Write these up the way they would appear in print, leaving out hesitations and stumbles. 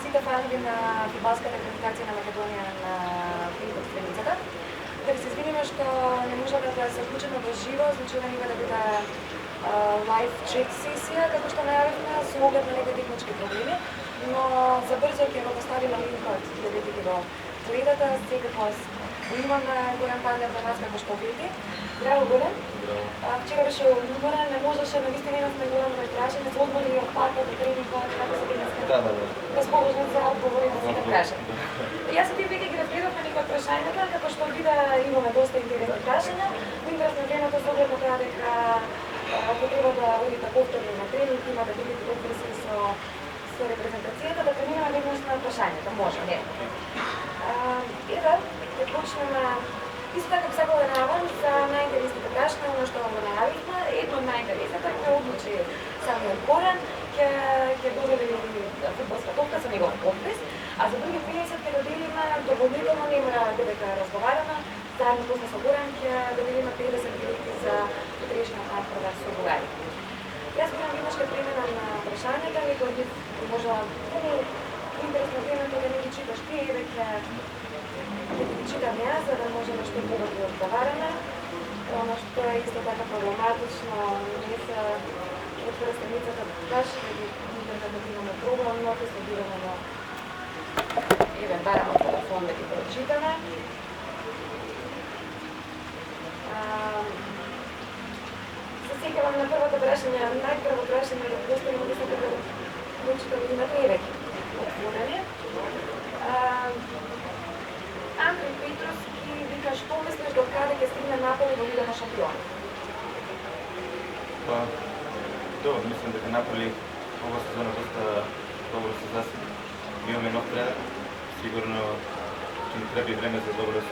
сите фанови на фудбалската квалификација на Македонија на Филипот Стреницата. Да се извиниме што не можеме да се вклучиме во живо, значи да нема да биде лайв чек сесија, како што најавивме, со оглед на некои технички проблеми, но за брзо ќе го поставиме линкот да видите го гледате, секогаш имаме Горан Пандев за нас како што видите. Здраво, Горан. Вчера беше уморен, не можеше, навистина имавме голем број прашања, се одмори од патот, од тренингот, како се денеска? Да. Безбожен за одговори на сите прашања. Јас и ти веќе ги разгледавме некои прашањата, како што вида имаме доста интересни прашања. Интересно времето со оглед на тоа дека ако треба да одите повторно на тренинг, има да видите колку врски со репрезентацијата, да преминеме веднаш на прашањата, може, не? Еве, да почнеме. Исто така би сакала да најавам за најинтересните прашања, оно што го најавивме, едно од најинтересните ќе одлучи самиот Горан, ќе додели фудбалска топка со негов подпис, а за други 50 ќе доделиме дополнително, не мора дека разговараме, заедно после со Горан ќе доделиме 50 билети за утрешниот надпревар со Бугарија. Јас бидам веднаш ќе преминам на прашањата, некој од нив можда интересно времето да не ги читаш ти, дека ќе ги читам јас, за да можеме што да ги одговараме. Оно што е исто така проблематично, не се отвора страницата баш, да имаме проблем, но ќе следираме на еден барам телефон да ги прочитаме. Се сеќавам на првото прашање, најпрво прашање да поставим да се прочитаме името и веќе отворени. Андреј Петровски вика, што мислиш до каде ќе стигне Наполи во Лига на шампиони? Добро, мислам дека Наполи ова сезона доста добро се засили. Имаме нов тренер, сигурно ќе ни треба и време за добро да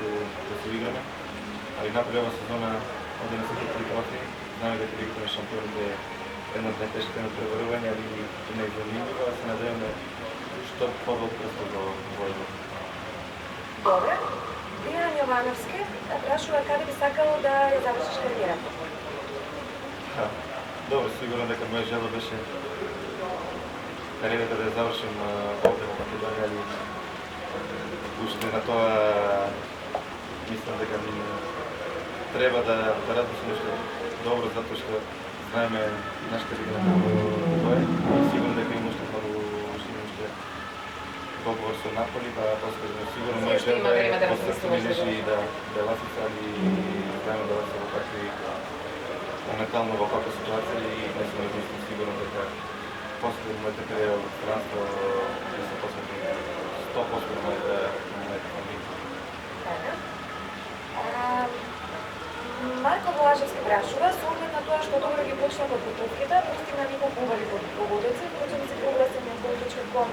се играме. Али Наполи ова сезона оде на сите три трофеи. Знаме дека Лигата на шампионите е една од најтешките надпреварувања, али не е занимлива, се надеваме што подолг престо во Војво. Добре. Дијан Јовановски прашува каде би сакал да ја завршиш кариерата? Добро, сигурно дека моја жела беше кариерата да ја завршим овде во Македонија, али уште на тоа мислам дека ми треба да размислим уште добро, затоа што знаеме нашата лига на кој е и сигурно дека има уште многу договор со Наполи, па поскажем сигурно моја жела е да се милиши да Ласица, али знаеме да се во какви моментално во каква ситуација и не сме размислили сигурно дека после мојата кариера во странство да се посветим 100% на мојата фамилија. Марко Влажевски прашува, со оглед на тоа што добро ги почна подготовките, постигна неколку убави погодици, вклучени се прогласени од Goal.com,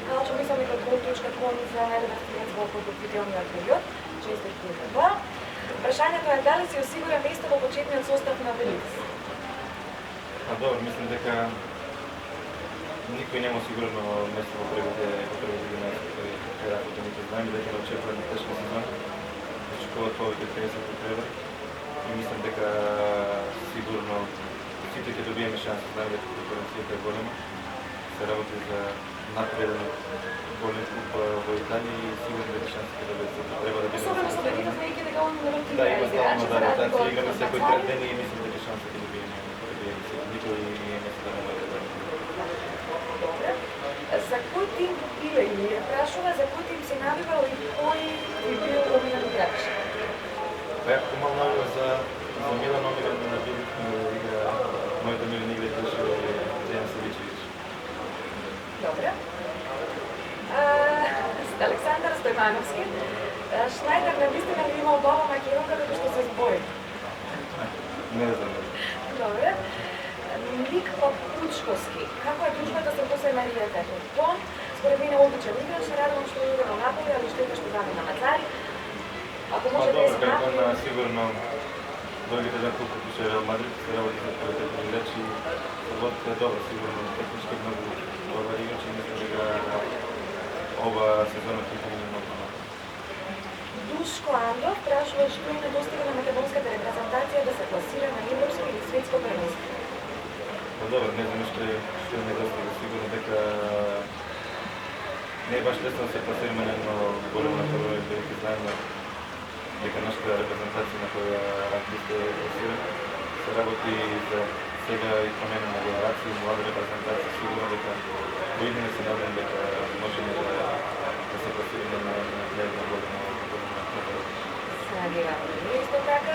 као мислам и од Goal.com за најдобар стрелец во подготвителниот период, честитки за тоа. Прашањето е дали си осигурен место во почетниот состав на Великс? Добро, мислам дека никој нема сигурно место во првите 11 кои кај нито знаеме дека не очекуваме тешка сезона. Очекуваат повеќе од 30 потребари и мислам дека сигурно сите ќе добиеме шанса, знаеме дека конкуренцијата е голема. Се работи за напреден голем клуб во Италија и сигурно дека шанса ќе добиеме. Треба да биде. Особено со Великс веќе дека он не ротира. Да, има стално да ротација, играме секој трет ден и мислам дека шанса ќе добиеме. Никој не се да не може да. Добре. За кој тим биле или прашува за кој тим се навивал и кој би бил омилен играч? Ја помал навива за Милан, омилен на игра, мојата милен играч беше Дејан Савичевиќ. Добре. Александар Стојмановски. Шнајдер навистина ли имал баба македонка како што се збори? Не знам. Добре. Ник Папучковски. Како е дружбата со Хосе Марија Фетон? Според мене одличен играч, се радувам што иде во Наполи, али што што замена Мацари. Ако може да се Наполи. Сигурно дојде да клуб како Реал Мадрид, се работи за квалитетни играчи. Работата е добра, сигурно технички многу добар играч и мислам дека ова сезона ќе има многу. Душко Андов прашува што е недостига на македонската репрезентација да се класира на европско или светско првенство. Добро, не знам што е недостига, сигурно дека не е баш лесно да се пласираме на едно големо на първо, бидейки знаеме дека нашата репрезентација на која артист е пласирана се работи за сега и промена на генерации, млада репрезентација, сигурно дека во идење се надам дека можеме да се пласираме на една голема Се надеваме. Исто така,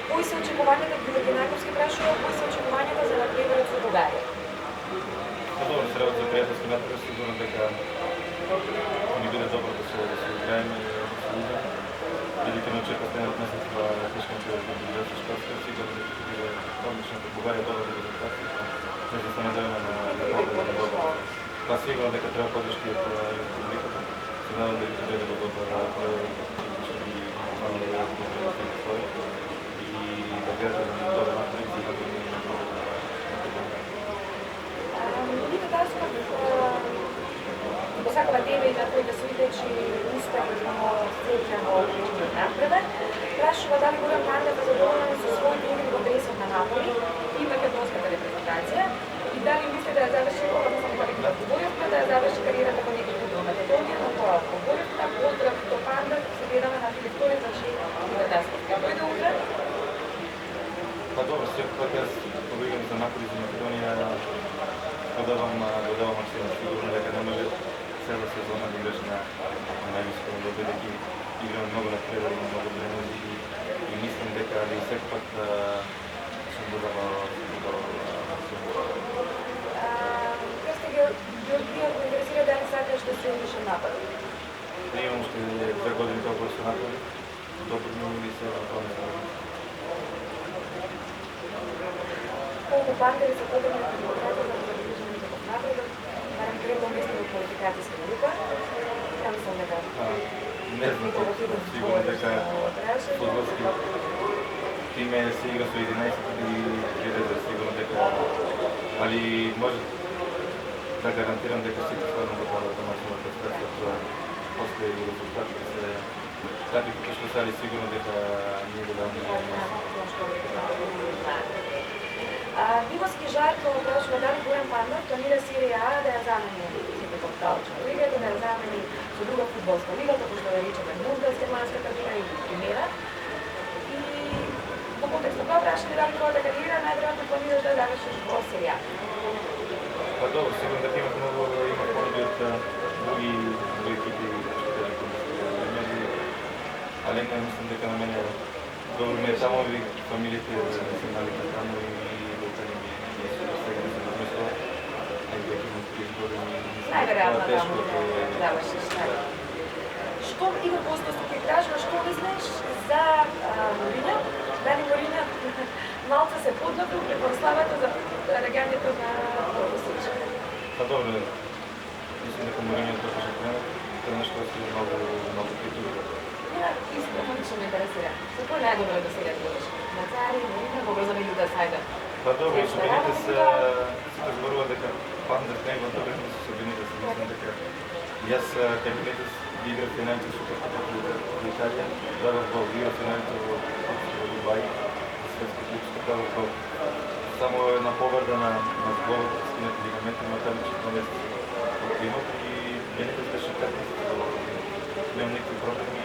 кои се очекувањата, Генаковски прашува, кои се очекувањата за напредок со Бугарија? Добро се работи за пријателски напредок, сигурно дека ни биде добро да се играеме и да се играеме. Бидејќи ме очекува следниот месец во тешката организација школска, сигурно дека ќе биде одлично за Бугарија добра репрезентација. Не да се надеваме на победа на добро. Па сигурно дека треба подршка од публиката. Се надам дека ќе биде во добра пројава, ќе ги помага да бидат своји и да гледате на добра напред и да бидат на добра. Вика кажува во сакава тема и на кој да се види, че успехно сеќа во одреден напредок. Прашува дали Горан Пандев е задоволен со својот игри во дресот на Наполи и македонската репрезентација и дали мисли да ја заврши Поборевме да ја заврши кариерата во некој клуб во Македонија, но тоа Поборевме, поздрав до Пандев, се гледаме на Филип Торев, значи и да Дасков. Ја дојде утре? Па добро, секој пат јас кога играм за Наполи и за Македонија додавам максимум, сигурно дека не може цела сезона да играш на највисоко ниво, бидејќи играм многу напредок, многу тренинзи и мислам дека и секој пат сум додавал максимум. Крсте Георгијев ме интересира дали сакаш да се удиш напад? Не имам уште 2 години толкова се направи, допутно и се напълни се. Колку партнери се потребни на резултата за задвижење за напредок, барем трето место во квалификацијска група? Ја мислам дека не знам, сигурно дека фудбалски тим се игра со 11 и резерв, сигурно дека, али може да гарантирам дека сите стварно го дадат максимална престација, тоа после и резултатите се такви како што се, али сигурно дека ние го даваме Димовски Жарко прашува дали Горан Пандев планира Серија А да ја замени сите капиталчи на лигата, да ја замени со друга фудбалска лига, како што ја речеме Бундес, германската лига и Примера. И во контекст на тоа прашање дали твојата кариера најверојатно планираш да завршиш во Серија А? Па добро, сигурно дека има понуди од други екипи, али не мислам дека на мене добро ми е само и фамилиите да се навика таму и дека не ми е сега да се размислува. Најверојатно таму да завршиш. Што Игор Костовски ќе кажува, што мислиш за Морињо? Дали Морињо малце се подготвил при прославата за раѓањето на Торбосич? Па добро, мислам дека Морињо е токаш тренер, тренер што си многу титули. Искрено лично ме интересира. Со кој најдобро да се гледаш? На Цари, Морињо, кога за Милју да сајде? Па добро, со Бенитес се зборува дека Пандев не е во добро со Бенитес, мислам дека јас кај Бенитес играв финалите Суперкупа во Италија, дадов гол, играв финалите во Дубај, за светски клуб, дадов гол. Само една повреда на зглобот, скинати лигаменти, макар че тоа месец откинат и Бенитес беше 15, немам никакви проблеми.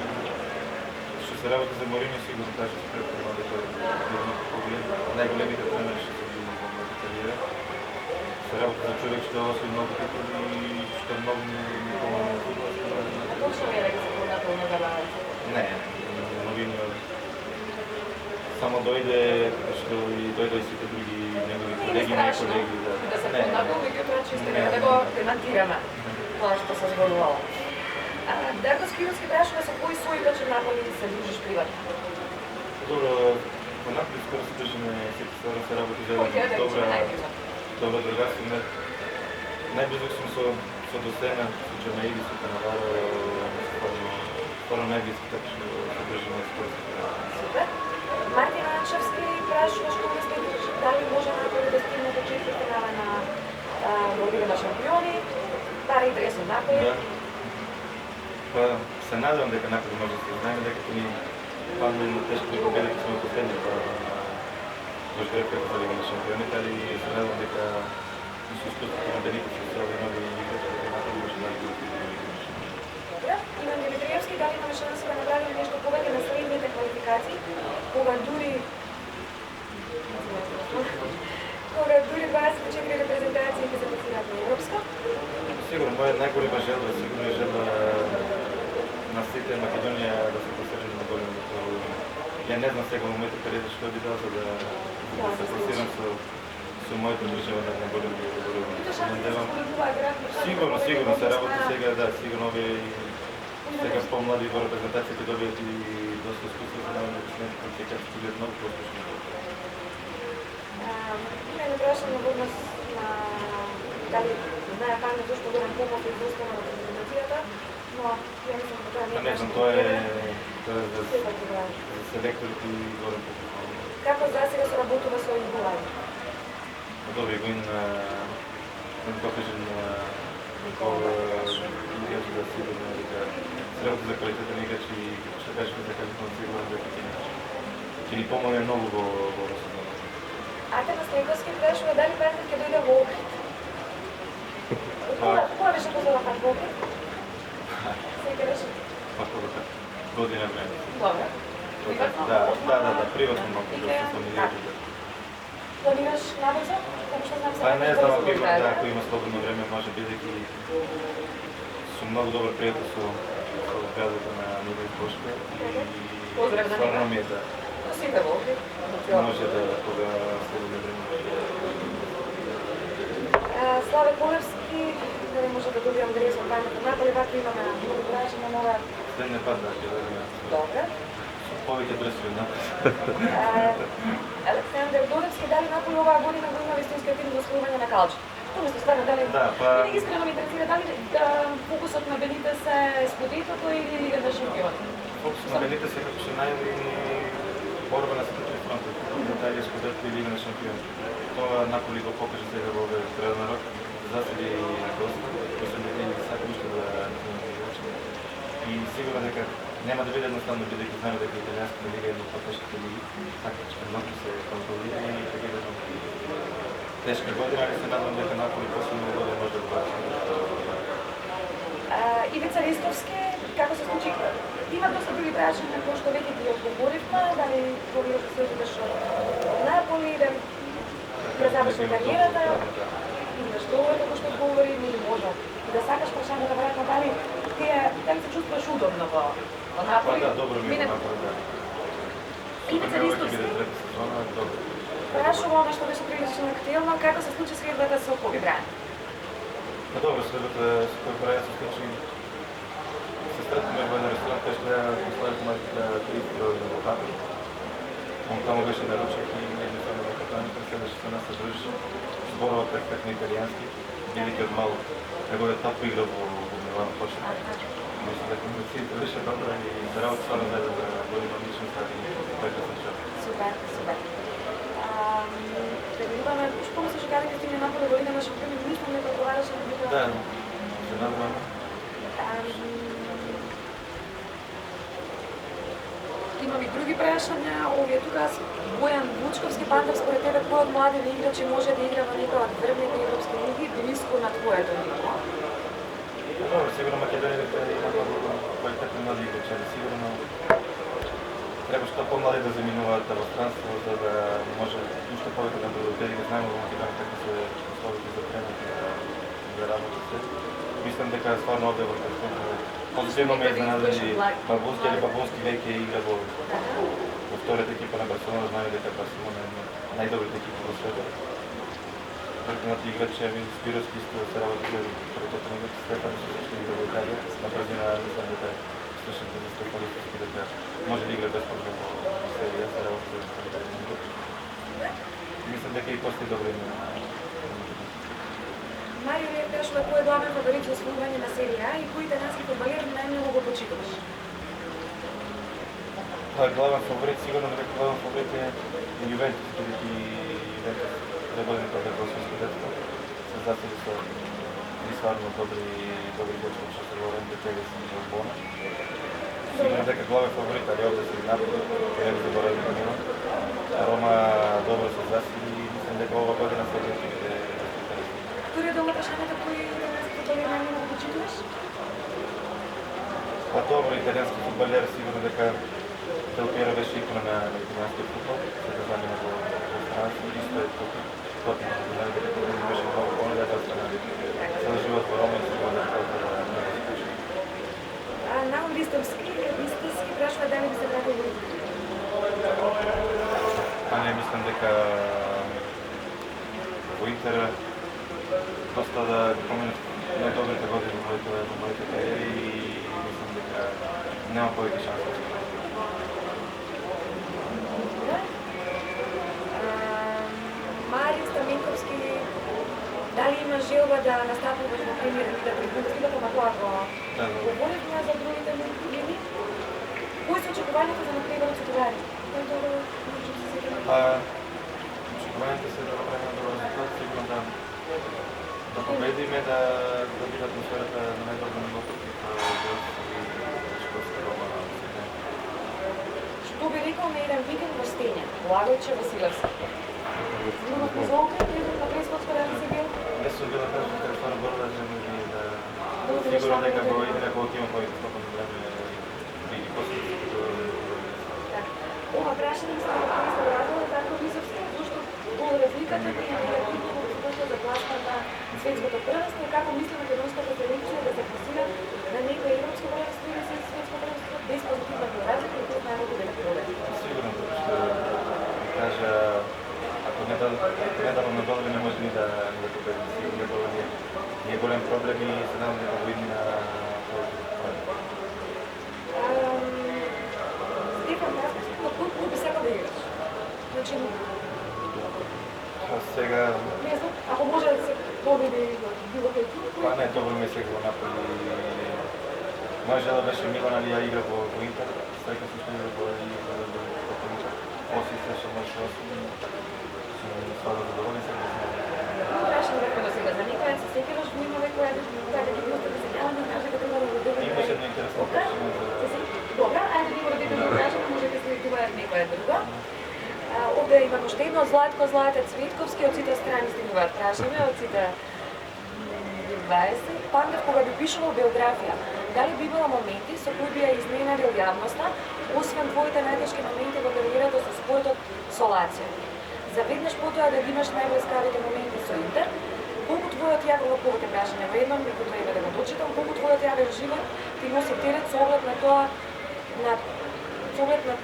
Што се работи за Морињо, сигурно кажа се предпрема дека е најголемите тренери што се били во мојата кариера. Се работи за човек што освои многу титули и што многу ми помогна на фудбал. Точно е дека се подготвил на забавата? Не, Морињо само дојде, како што и дојде и сите други негови колеги, мои колеги. Да се подготвил, меѓутоа чисто да го демантираме тоа што се зборувало. Дарко Спировски прашува со кој свој вечер Наполи се дружиш приватно? Добро, во Наполи скоро се дружиме сите стварно се работи за добра другарство. Најблизок сум со Достена, со Джамаиди, со Канаваро, стварно најблизки, така што се дружиме скоро. Супер. Мартин Анчевски прашува што мислиш дали може Наполи да стигне до четвртфинале на Лига на шампиони, баре и дресот Наполи. Па се надевам дека Наполи може да се знаеме дека ни падна на тешки победи што сме последни во жребката за Лига на шампионите, али се надевам дека се успеат ќе се класираат на европска? Сигурно, моја најголема желба, сигурно е желба на сите Македонија да се класираме на големото. Ја не знам сега моментот къде што би дал за да се класирам со моето држава на големото. Сигурно се работи сега, да, сигурно овие сега по-млади во репрезентација ќе добијат и доста искуство за научни квалификации, ќе бидат многу поспешни. Има едно прашање во однос на дали знаја Павле зашто Горан Попов е изостана од репрезентацијата, но ја мислам дека тоа не е. Не знам, тоа е за селекторите и Горан Попов. Како за сега се работува со Игулај? Добри го in покажен Никола изглежда да сигурно дека средното за квалитетен играч и што кажеш дека сигурно дека ќе ни помогне многу во сезона. Атена Стојковски прашува дали партнер ќе дојде во Охрид. Кога беше позорен пат во Охрид? Сега беше? Па кога година време. Добре. Да, приватно малку да се фамилијата. Планираш набрзо? Како што знам Па не знам, ако има слободно време, може би дека сум многу добар пријател со газата на Милен Бошко и стварно ми е да сите во Охрид. може да кога слободно време. Славе Колевски, дали може да добијам адрес од Вања под Наполи, вака имаме многу прашања, мора... Следниот пат, да, ќе дадеме. Добре. Повеќе адресови напред. Александар Додевски, дали Наполи оваа година го има вистински тим за освојување на калче? Тоа мислам стварно дали... Винаги искрено ме интересира дали фокусот на белите се сподитото или Лига на шампиони? Фокусот на белите се како што најави борба на сите три фронти. Италија сподетот и Лига на шампиони. Тоа Наполи го покажа сега во овој преден рок. Заседи доста, кој се не сака уште да играчи. И сигурно дека нема да биде едноставно, бидејќи знаеме дека италијанската лига е една од потешките лиги, така че многу се контролира и така да тешка година, али се надам дека Наполи последно година може да бачи. Ивица Ристовски, како се случи? Има доста други прашања кои што веќе ги одговоривме, дали планираш да се одидеш од Наполи, дали да заврши кариерата, имаш договор како што одговори, или може да сакаш прашање да веројатно дали се чувствуваш удобно во Наполи? Да, добро ми е во Наполи, да. Ивица Ристовски прашува она што беше прилично актуелно, како се случи средбата со Коби Брајан? Па добро, средбата со Коби Брајан се случи. Се сретнаме во еден ресторант, кај што ја поставив мајката 30 години во Катар. Он таму беше на ручек и едноставно во Катар седеше со нас се дружеше. Зборува перфектно италијански, бидејќи од мало неговиот татко играл во Милано почна. Мислам дека комуницацијата беше добра и работа стварно заедно да водиме личност и прекрасен човек. Супер, супер. Да видиме, што мислиш каде ќе стигне Наполи во Лига на шампиони, мислам дека одговараше на дека... Да, се надевам. Имам и други прашања, овие тука Бојан Вучковски, Пантер, според тебе кој од младите играчи може да игра во некоја од врвните европски лиги блиско на твоето ниво? Добро, сигурно Македонија има многу квалитетни млади играчи, али сигурно треба што помлади да заминуваат во странство, за да може уште повеќе да бидат убедени, да знаеме во Македонија како се условите за тренинг и за работа се. Мислам дека стварно овде во позитивно ме изненадали Бабунски, али Бабунски веќе игра во втората екипа на Барселона, знаеме дека Барселона е една најдобрите екипи во светот. Врховниот играч е Спировски исто се работи за квалитетен играч, Стефан што игра во Италија, на брзина мислам дека слушате за Стефан Истовски дека може да игра без проблем во серија, се работи за квалитетен играч. Мислам дека и после добро име. Марио Лев прашува кој е главен фаворит за освојување на серија и кој италијански фудбалер најмногу го почитуваш? Главен фаворит, сигурно дека главен фаворит е Јувентус, бидејќи Јувентус години кога го освои детство, се заседи со стварно добри играчи, што се во Рембетега и Лонбона. Сигурно дека главен фаворит, али овде се Наполи, не го забораваме на Милан. Рома добро се заседи и мислам дека ова година се ќе Вториот дел на прашањето кој италијански фудбалер најмногу го почитуваш? Па добро, италијански фудбалер, сигурно дека Дел Пиеро беше икона на италијанскиот фудбал, се да замина во странство, исто е тука. Тотнам, дека беше многу понеда да истински прашува дали би се вратил во Интер. Па не, мислам дека во Интер доста да поменат најдобрите години во моите кариери и мислам дека нема повеќе шанси. Марио Стаменковски, дали има желба да настапува во премиер лига при Бундеслигата, на тоа го говоревме за другите лиги? Кои се очекувањата за напреварот со товари? Очекувањата се да направиме добар резултат, сигурно да победиме, да биде атмосферата на најдобро ниво против Белгија и Шкотска Рома. Што би рекол на еден викенд во Стења, Лагојче Василевски? Има позолка, на прескотска да си бил? Не сум бил да кажам телефона борба, да сигурно дека го идене кога ќе има повеќе слободно време и после ова прашање се разгледало така високо, зашто во разликата и негативно за класата на светското првенство и како мисли македонската селекција да се класира на некој европско првенство или светско првенство без позитивна разлика и кој најмногу дека победи. Сигурно, што кажа, ако не дадам на Долови, не може ни да победим. Сигурно тоа е голем проблем и се надам дека го видим на Стефан Таскоски, на кој клуб би сакал да играш? Значи, сега... Не знам, ако може да се победи било кој клуб? Па не, добро ми сега во Наполи. Моја жела беше Милан, али ја игра во Интер. Среќа се што игра во Интер. Оси се може свадо задоволен се. Прашање како да сега за никој се сеќаваш во имаме која да ги бил да се няма да каже дека треба да биде. Имаше една интересна прашање за... Добра, ајде да го да кажеме, може да се следува некоја друга. Овде имаме уште едно Златко Златец Цветковски, од сите страни стигнуваат прашање, од сите 20. Пандев кога би пишувал биографија, дали би имала моменти со кои би ја изненадил јавноста, освен твоите најтешки моменти во кариерата со спојот со Лацио? За веднаш потоа да ги имаш најблискавите моменти со Интер, колку твојот јавен повеќе прашање во едном, некој треба да го дочитам, колку твојот јавен живот ти носи терет со оглед на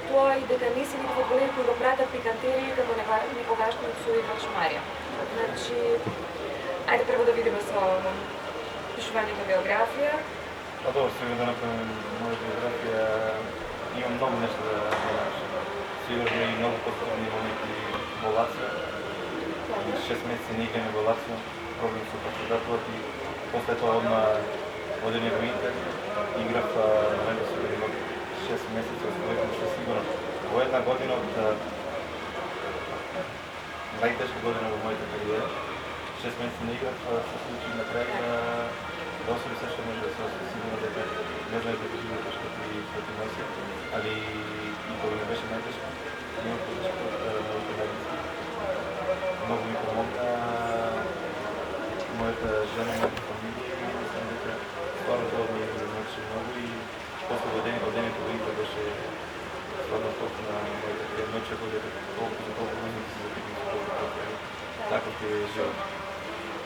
тоа и дека не си никој фудбалер кој го пратат пикантерии како некогашниот соиграч Марија. Значи, ајде прво да видиме со пишувањето биографија. Па добро, сега да направим моја биографија. Имам многу нешто да напишам. Сигурно и многу позитивни моменти во Лацио. 6 месеци не играме во Лацио, проблем со председателот и после тоа одма одење во Интер. Играв време со 6 месеци, освојувам се сигурно. Во една година од најтешка година во мојата кариера, 6 месеци не играв, се случи на крај да освои се што може да се освои. Сигурно дека не знаеш дека животот што ти носи, али и кога не беше најтешка, имам поддршка од моите најблиски. Многу ми помогна мојата жена, мојата фамилија и мислам дека стварно тоа ми научи многу и после одењето во Интер беше стварно толку на мојата кариера. Не очекував дека толку за толку години се запитам со толку профили. Таков е живот.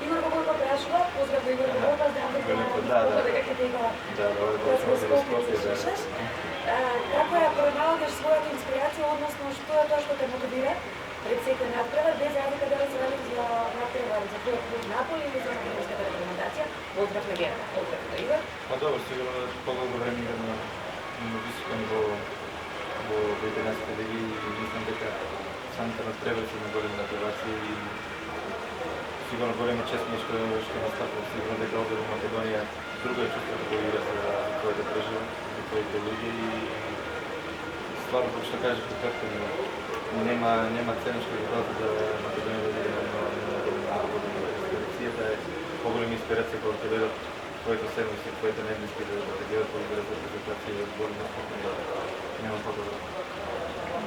Игор Богојко прашува, поздрав Игор Богојко, знам дека ќе те има да слушаш. Како ја пронаоѓаш својата инспирација, односно што е тоа што те мотивира пред секој надпревар, без разлика дали се рadi за надпревар за твојот клуб Наполи или за македонската репрезентација, Олдрав легенда, Олдрав Игор? Па добро, сигурно подолго време играм на високо ниво во италијанските лиги и мислам дека самите надпревари се големи надпреварци и сигурно голема чест ми што настапувам. Сигурно дека овде во Македонија друго е чувството кој игра за твоите држава, за твоите луѓе и стварно како што кажеш како нема цена што ги дадат за Македонија да биде на селекцијата е поголема инспирација кога ќе дојдат твоите седмици, твоите недниски да те гледат кој игра за репрезентација и збори на спортот нема подобро.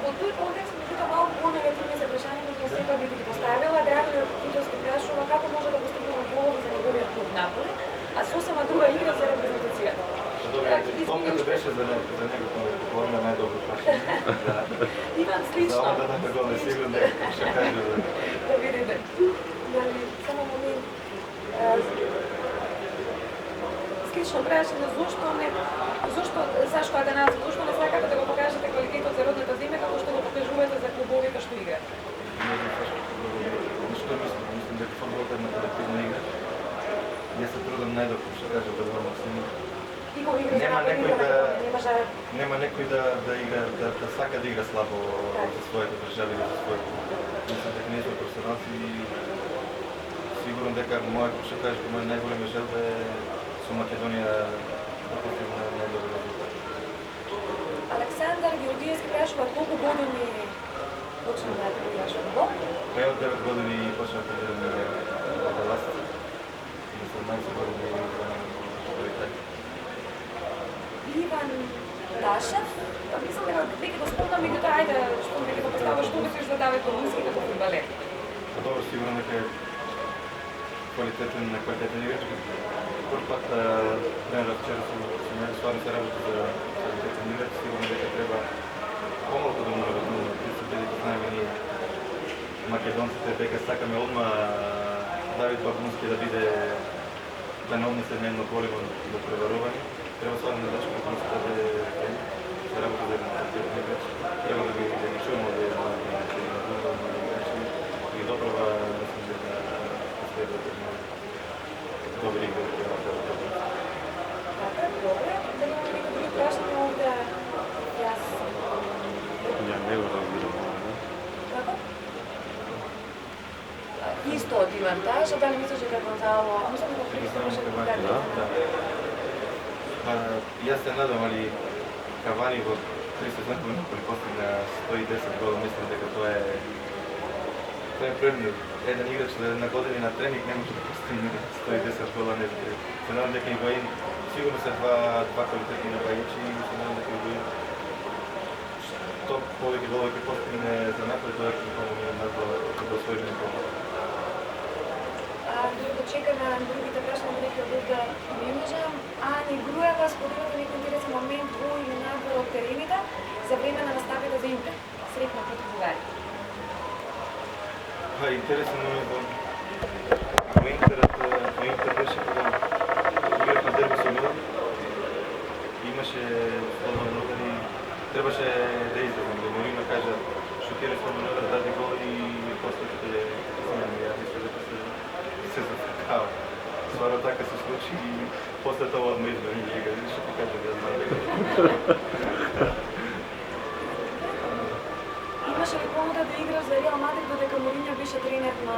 Во тој контекст, меѓутоа малку по-негативни се прашања кои секој би ги поставила. Драгомир Титовски прашува како може да постигнува голови за неговиот клуб Наполи, а сосема друга игра за репрезентацијата. Топката беше за него, говориме најдобро прашање. Имам слично. За овде на гол е сигурно дека ќе кажа да видите. Дали само момент. лично прашање зашто Сашко Атанасов, зашто не сакате да го покажете квалитетот за родната земја како што го покажувате за клубовите што играат? Не знам зашто мислам дека фудбалот е една колективна игра. Јас се трудам најдолго, што кажа, да го максимум. Нема некој да игра, да сака да игра слабо за својата држава или за својот клуб. Мислам дека ние сме професионалци и сигурно дека што кажеш, моја најголема желба е со Македонија да постигне најдобар резултат. Александар Георгиевски прашува колку години почна да играш фудбал? Па од 9 години почнав да играм во Ласт. И 17 години Иван Дашев, мислам дека го спомнам и дека ајде, што дека го поставаш што мислиш за Давид Долунски како фудбалер? Добро, сигурно дека е квалитетен играч. Прв пат тренерот вчера со мене стварно се работи за квалитетен играч, сигурно дека треба помалку да му наведнува. Бидејќи знаеме ние македонците дека сакаме одма Давид Бабунски да биде да не однесе на едно голиво до преварување. Треба стварно да дечко да се даде се работи за еден квалитетен играч. Треба да ги чуеме од и добрава, мислам дека следва добри игри. Така, добре. Дали има некои други прашања овде? Јас... Ја не го разбирам. Како? Исто од Иван Тажа, дали мислиш дека Гонзало... Мислам дека прикриваше Да. Јас се надам, али Кавани во 3 сезони кој постигна 110 гола, мислам дека тоа е премног. Еден играч за една година на тренинг не може да постигне 110 гола, не знам. Се надам дека Игуаин сигурно се два квалитетни напаѓачи и се надам дека Игуаин што повеќе голови ќе постигне за напред, тоа ќе помогне нас да освоиме гол. Да чекаме другите прашања, некои од овде не можам. Ани Груева, споделувате некој интересен момент во или надвор од терените за време на настапите за Интер. Среќна против Бугарија. Интересен момент во Интер беше кога играх на дерби со Милан. Имаше слободен удар и требаше да излезам. Да Морино кажа шутира слободен удар, даде гол и после ќе смени. Ја мисля дека се заскакава. Стварно така се случи и после тоа одма измени лига. Видиш што ти кажа, ја знам дека. Имаше ли понуда да играш за Реал Мадрид додека Морињо беше тренер на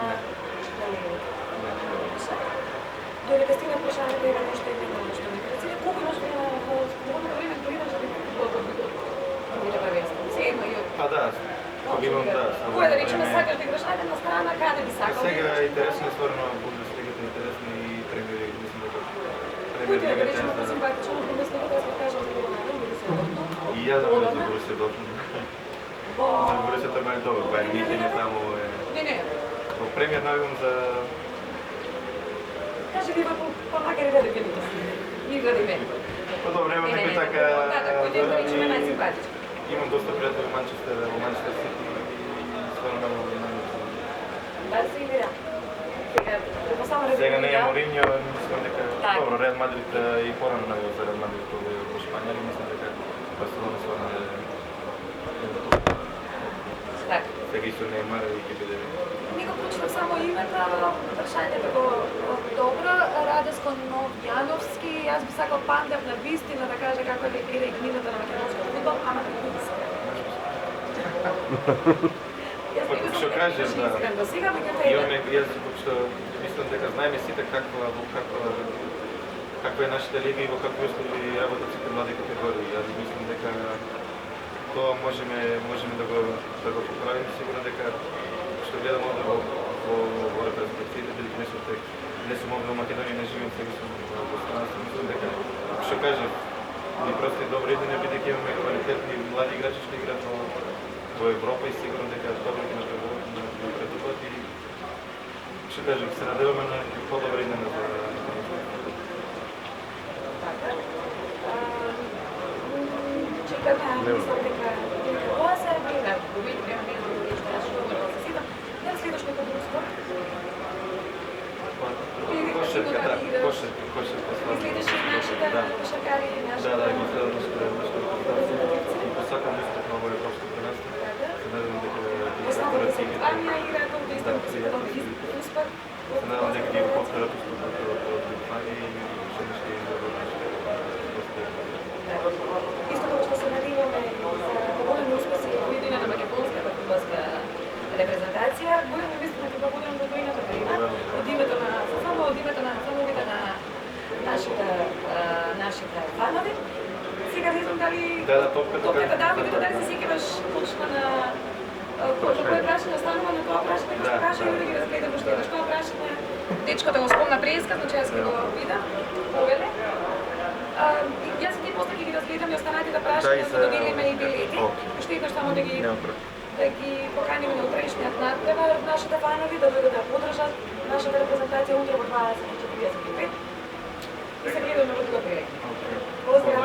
Лигата? Додека стигна прашањето има нешто нешто ми интересира. Колку имаш време во слободно време да играш за Лигата првенство? Седмо и Па да, кога имам Кој да речеме сакаш да играш ајде на страна, каде би сакал? Сега е интересно е стварно Бундеслигата, интересно и Премиер лига, мислам дека Кој ти е да Премиер речеме лига по-симпатичен од Бундеслигата, да се кажам за Борусија Дортмунд? и јас да за Борусија Дортмунд. За Борусија Дортмунд е добро, па е мислење таму е. Не. Во Премиер навигам за Кажи Ливерпул, па макар и да е велика. Игра да име. Па добро, нема некој така. Кој ти е да речеме најсимпатичен? Имам доста пријатели во Манчестер Сити и стварно многу Да се игра. Сега не е Морињо, мислам дека добро, Реал Мадрид и порано навига за Реал Мадрид во Шпанија, и мислам дека Барселона стварно е Така. сега и со Неймар и ќе биде. Не го прочитав само името, прашањето го добро. Радеско Новјановски, јас би сакал Пандев на вистина да каже како е игнината на македонскиот фудбал, ама да го искам. Што кажеш, да. До сега меѓутоа Јас што мислам дека знаеме сите каква е нашата лига и во какви услови работат сите млади категории. Јас мислам дека тоа можеме да го поправиме. Сигурно дека што гледам овде во репрезентациите, дали не сум овде во Македонија, не живеам сега сум во странство. Мислам дека што кажав, ни просто е добро идење бидејќи имаме квалитетни млади играчи што играат во Европа и сигурно дека добро ќе напредуваат и што кажам, се надеваме на подобра идење за чекаме, мислам дека тоа се време, го видиме нешто што да се ситам. Дали следиш некој друг спорт? Кошерка, да, играш. кошерка слава. Изгледаш нашите Да. кошаркари, нашите... Да, ги следвам нашите репрезентации. И посакам успех на овој европско првенство. Се надевам дека ќе Основата за ги Литванија играат овде исто Да, како успех. се надевам дека ги повторат успехот од Литванија и ще изгодат нашите Исто како што се надеваме за големи успеси во идеја на македонската фудбалска репрезентација, будеме мислени дека будеме во дојната година од името на само од името на фановите на нашите фанови. Сега не знам дали топката да, дали се сеќаваш точно на кој прашање станува на тоа прашање, кој што каже или да ги разгледам уште еднаш тоа прашање. Дечкото го спомна преска, значи јас ќе го видам. Повеле. Јас и ти после ќе ги разгледам и останатите прашања за да доделиме и билети. Уште еднаш само да ги поканиме на утрешниот надпревар од нашите фанови, да дојдат да подржат нашата репрезентација утре во 20:45. И се гледаме во друга прилика. Поздрав!